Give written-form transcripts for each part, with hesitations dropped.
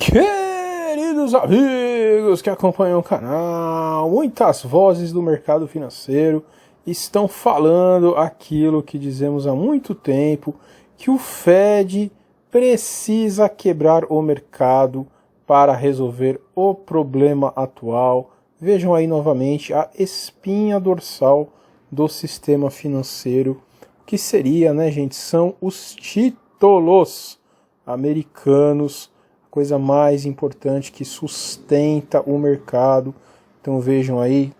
Queridos amigos que acompanham o canal, muitas vozes do mercado financeiro estão falando aquilo que dizemos há muito tempo, que o Fed precisa quebrar o mercado para resolver o problema atual. Vejam aí novamente a espinha dorsal do sistema financeiro, que seria, né, gente, são os títulos americanos, coisa mais importante que sustenta o mercado. Então vejam aí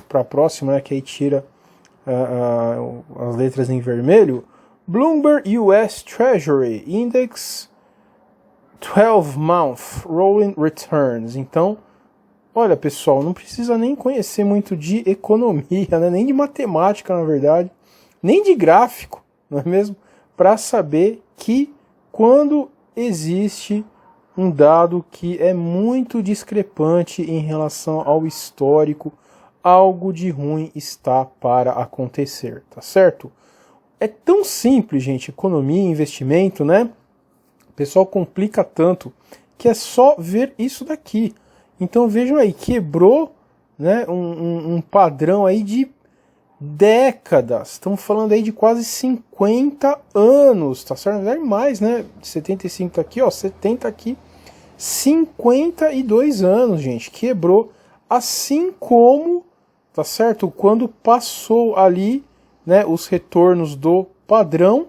para a próxima, né, que aí tira as letras em vermelho. Bloomberg US Treasury Index 12-month Rolling Returns. Então, olha pessoal, não precisa nem conhecer muito de economia, né, nem de matemática na verdade, nem de gráfico, não é mesmo? Para saber que quando existe um dado que é muito discrepante em relação ao histórico, algo de ruim está para acontecer, tá certo? É tão simples, gente, economia e investimento, né? O pessoal complica tanto que é só ver isso daqui. Então vejam aí, quebrou, né, um padrão aí de décadas. Estamos falando aí de quase 50 anos, tá certo? Não é mais, né? 75 tá aqui, ó, 70 aqui. 52 anos, gente. Quebrou. Assim como, tá certo? Quando passou ali, né, os retornos do padrão,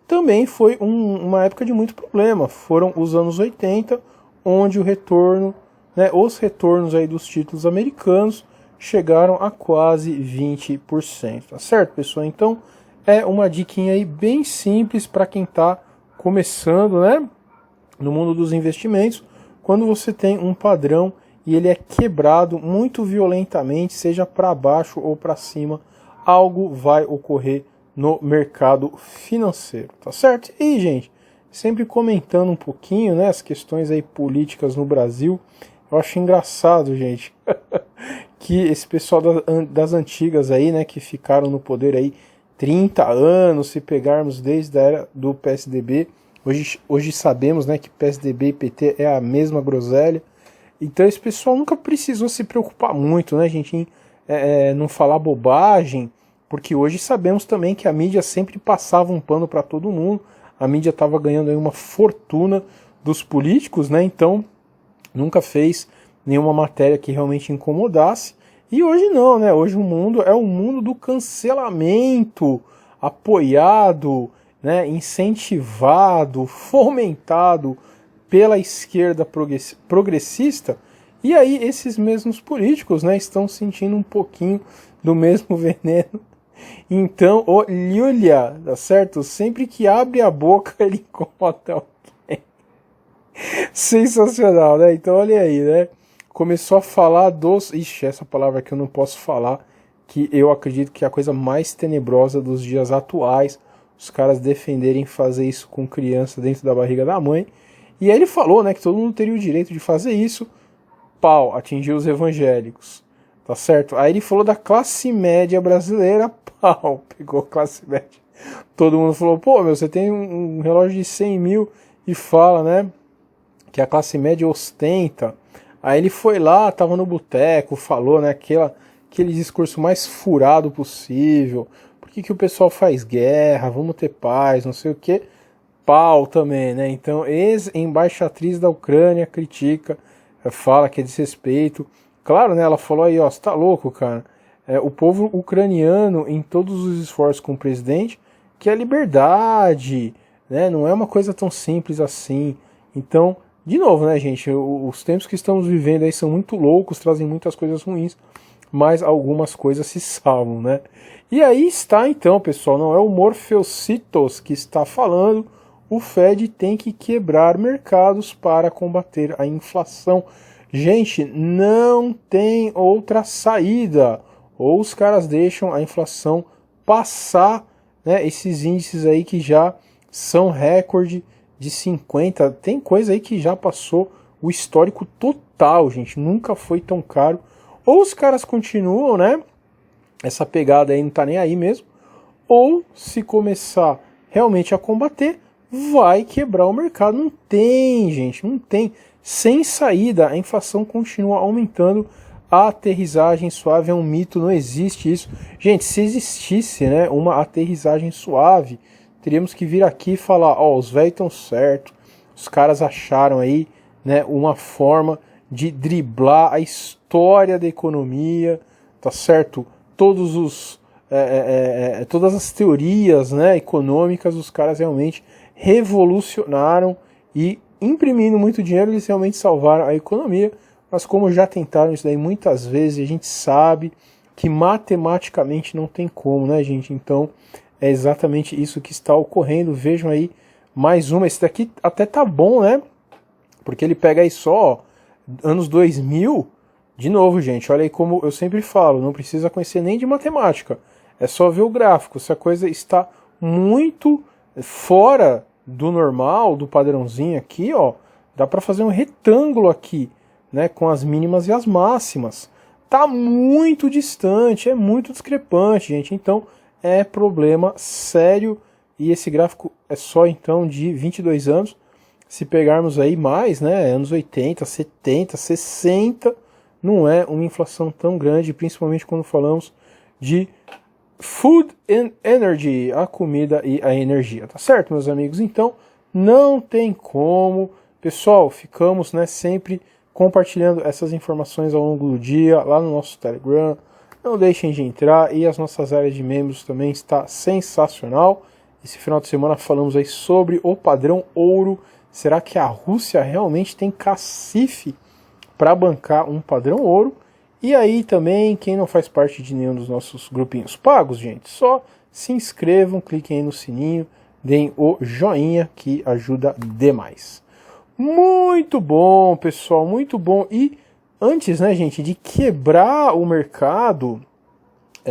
também foi uma época de muito problema. Foram os anos 80, onde o retorno, né, os retornos aí dos títulos americanos chegaram a quase 20%, tá certo, pessoal? Então, é uma diquinha aí bem simples para quem está começando, né, no mundo dos investimentos. Quando você tem um padrão e ele é quebrado muito violentamente, seja para baixo ou para cima, algo vai ocorrer no mercado financeiro, tá certo? E, gente, sempre comentando um pouquinho, né, as questões aí políticas no Brasil. Eu acho engraçado, gente, que esse pessoal das antigas aí, né, que ficaram no poder aí 30 anos, se pegarmos desde a era do PSDB, hoje sabemos, né, que PSDB e PT é a mesma groselha. Então esse pessoal nunca precisou se preocupar muito, né, gente, em não falar bobagem, porque hoje sabemos também que a mídia sempre passava um pano para todo mundo, a mídia estava ganhando aí uma fortuna dos políticos, né, então nunca fez nenhuma matéria que realmente incomodasse. E hoje não, né? Hoje o mundo é o mundo do cancelamento, apoiado, né, incentivado, fomentado pela esquerda progressista. E aí esses mesmos políticos, né, estão sentindo um pouquinho do mesmo veneno. Então, olha, tá certo? Sempre que abre a boca ele incomoda. Sensacional, né? Então olha aí, né? Começou a falar dos... Ixi, essa palavra que eu não posso falar, que eu acredito que é a coisa mais tenebrosa dos dias atuais, os caras defenderem fazer isso com criança dentro da barriga da mãe. E aí ele falou, né, que todo mundo teria o direito de fazer isso. Pau, atingiu os evangélicos, tá certo? Aí ele falou da classe média brasileira, pau, pegou a classe média. Todo mundo falou, pô, meu, você tem um relógio de 100 mil e fala, né, que a classe média ostenta. Aí ele foi lá, tava no boteco, falou, né, aquele discurso mais furado possível. Por que o pessoal faz guerra? Vamos ter paz, não sei o que. Pau também, né? Então, ex-embaixatriz da Ucrânia critica, fala que é desrespeito. Claro, né, ela falou aí, ó, você tá louco, cara. O povo ucraniano, em todos os esforços com o presidente, que é liberdade, né? Não é uma coisa tão simples assim. Então, de novo, né, gente, os tempos que estamos vivendo aí são muito loucos, trazem muitas coisas ruins, mas algumas coisas se salvam, né? E aí está então, pessoal, não é o Morfeucitos que está falando, o Fed tem que quebrar mercados para combater a inflação. Gente, não tem outra saída, ou os caras deixam a inflação passar, né, esses índices aí que já são recorde de 50, tem coisa aí que já passou o histórico total, gente, nunca foi tão caro. Ou os caras continuam, né, essa pegada aí não tá nem aí mesmo, ou se começar realmente a combater, vai quebrar o mercado. Não tem, gente, não tem. Sem saída, a inflação continua aumentando. A aterrissagem suave é um mito, não existe isso. Gente, se existisse, né, uma aterrissagem suave, teríamos que vir aqui e falar, ó, os velhos estão certos, os caras acharam aí, né, uma forma de driblar a história da economia, tá certo? Todas as teorias, né, econômicas, os caras realmente revolucionaram e imprimindo muito dinheiro, eles realmente salvaram a economia. Mas como já tentaram isso daí muitas vezes, a gente sabe que matematicamente não tem como, né, gente? Então é exatamente isso que está ocorrendo. Vejam aí mais uma. Esse daqui até tá bom, né? Porque ele pega aí só anos 2000. De novo, gente, olha aí como eu sempre falo, não precisa conhecer nem de matemática. É só ver o gráfico. Se a coisa está muito fora do normal, do padrãozinho aqui, ó, dá para fazer um retângulo aqui, né, com as mínimas e as máximas. Tá muito distante, é muito discrepante, gente. Então é problema sério e esse gráfico é só então de 22 anos. Se pegarmos aí mais, né, anos 80, 70, 60, não é uma inflação tão grande, principalmente quando falamos de food and energy, a comida e a energia, tá certo, meus amigos? Então não tem como. Pessoal, ficamos, né, sempre compartilhando essas informações ao longo do dia, lá no nosso Telegram. Não deixem de entrar, e as nossas áreas de membros também está sensacional. Esse final de semana falamos aí sobre o padrão ouro. Será que a Rússia realmente tem cacife para bancar um padrão ouro? E aí também, quem não faz parte de nenhum dos nossos grupinhos pagos, gente, só se inscrevam, cliquem aí no sininho, deem o joinha que ajuda demais. Muito bom, pessoal, muito bom. E antes, né, gente, de quebrar o mercado,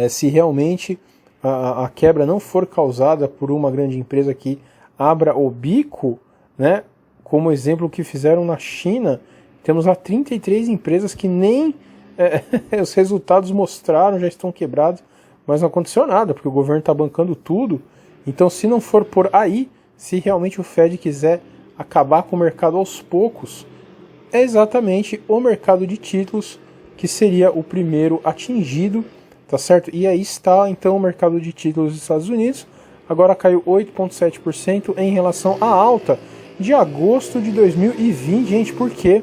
se realmente a quebra não for causada por uma grande empresa que abra o bico, né, como exemplo que fizeram na China, temos lá 33 empresas que nem os resultados mostraram, já estão quebrados, mas não aconteceu nada, porque o governo está bancando tudo. Então, se não for por aí, se realmente o Fed quiser acabar com o mercado aos poucos, é exatamente o mercado de títulos que seria o primeiro atingido, tá certo? E aí está então o mercado de títulos dos Estados Unidos, agora caiu 8,7% em relação à alta de agosto de 2020, gente, porque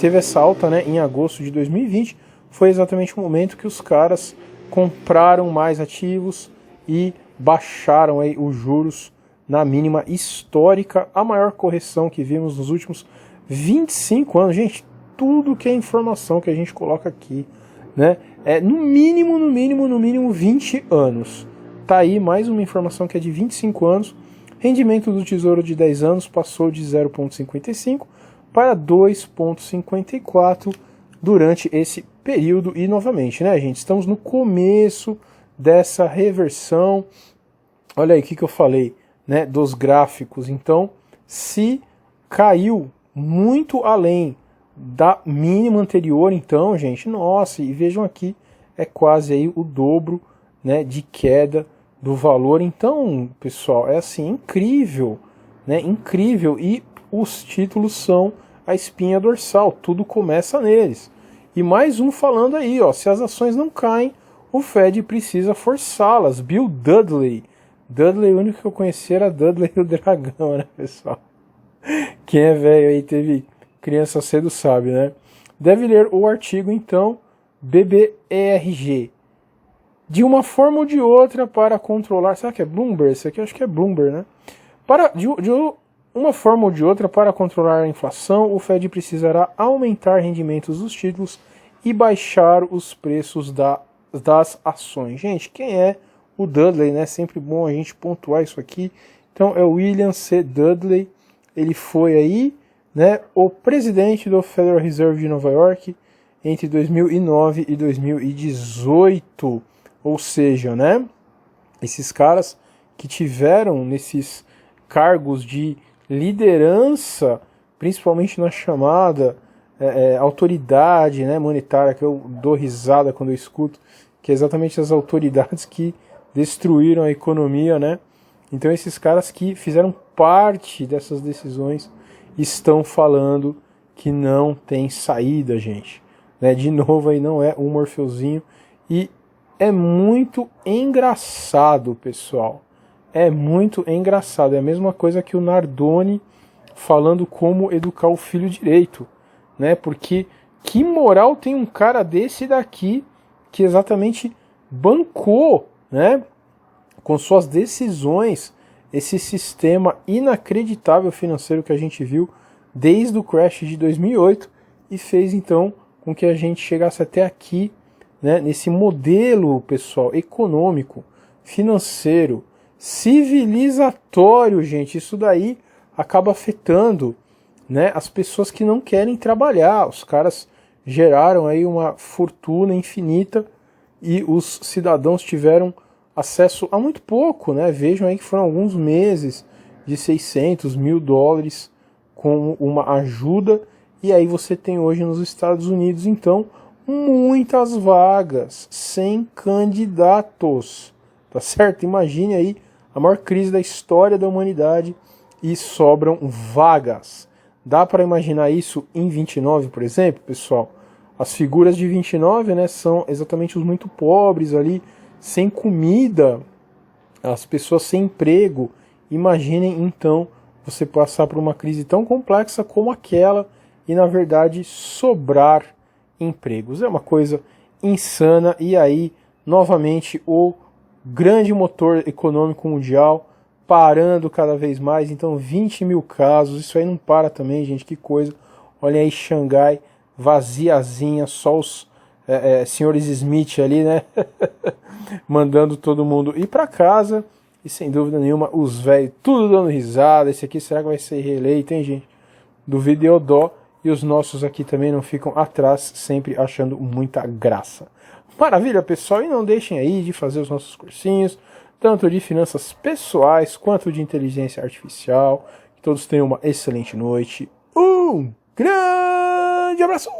teve essa alta, né, em agosto de 2020, foi exatamente o momento que os caras compraram mais ativos e baixaram aí os juros na mínima histórica, a maior correção que vimos nos últimos 25 anos. Gente, tudo que é informação que a gente coloca aqui, né, é no mínimo 20 anos. Tá aí mais uma informação que é de 25 anos. Rendimento do Tesouro de 10 anos passou de 0,55 para 2,54 durante esse período. E novamente, né, gente, estamos no começo dessa reversão. Olha aí o que eu falei, né, dos gráficos. Então, se caiu muito além da mínima anterior, então, gente, nossa, e vejam aqui, é quase aí o dobro, né, de queda do valor. Então, pessoal, é assim, incrível, né, incrível, e os títulos são a espinha dorsal, tudo começa neles. E mais um falando aí, ó, se as ações não caem, o Fed precisa forçá-las. Bill Dudley, o único que eu conhecia era Dudley o Dragão, né, pessoal? Quem é velho aí, teve criança cedo, sabe, né? Deve ler o artigo, então, BBERG. De uma forma ou de outra para controlar... Será que é Bloomberg? Esse aqui eu acho que é Bloomberg, né? De uma forma ou de outra, para controlar a inflação, o Fed precisará aumentar rendimentos dos títulos e baixar os preços das ações. Gente, quem é o Dudley, né? Sempre bom a gente pontuar isso aqui. Então é o William C. Dudley. Ele foi aí, né, o presidente do Federal Reserve de Nova York entre 2009 e 2018. Ou seja, né, esses caras que tiveram nesses cargos de liderança, principalmente na chamada autoridade, né, monetária, que eu dou risada quando eu escuto, que é exatamente as autoridades que destruíram a economia, né? Então esses caras que fizeram parte dessas decisões estão falando que não tem saída, gente. Né? De novo, aí não é um Morfeuzinho. E é muito engraçado, pessoal. É muito engraçado. É a mesma coisa que o Nardoni falando como educar o filho direito. Né? Porque que moral tem um cara desse daqui que exatamente bancou, né, com suas decisões, esse sistema inacreditável financeiro que a gente viu desde o crash de 2008 e fez então com que a gente chegasse até aqui, né, nesse modelo, pessoal, econômico, financeiro, civilizatório, gente. Isso daí acaba afetando, né, as pessoas que não querem trabalhar. Os caras geraram aí uma fortuna infinita e os cidadãos tiveram acesso a muito pouco, né? Vejam aí que foram alguns meses de 600 mil dólares com uma ajuda, e aí você tem hoje nos Estados Unidos, então, muitas vagas sem candidatos, tá certo? Imagine aí a maior crise da história da humanidade e sobram vagas. Dá para imaginar isso em 29, por exemplo, pessoal? As figuras de 29, né, são exatamente os muito pobres ali, sem comida, as pessoas sem emprego. Imaginem então você passar por uma crise tão complexa como aquela e na verdade sobrar empregos. É uma coisa insana. E aí, novamente, o grande motor econômico mundial parando cada vez mais. Então 20 mil casos, isso aí não para também, gente, que coisa. Olha aí Xangai vaziazinha, só os senhores Smith ali, né? Mandando todo mundo ir para casa. E sem dúvida nenhuma, os velhos tudo dando risada. Esse aqui será que vai ser reeleito, hein, gente? Do Videodó. E os nossos aqui também não ficam atrás, sempre achando muita graça. Maravilha, pessoal. E não deixem aí de fazer os nossos cursinhos, tanto de finanças pessoais quanto de inteligência artificial. Que todos tenham uma excelente noite. Grande abraço!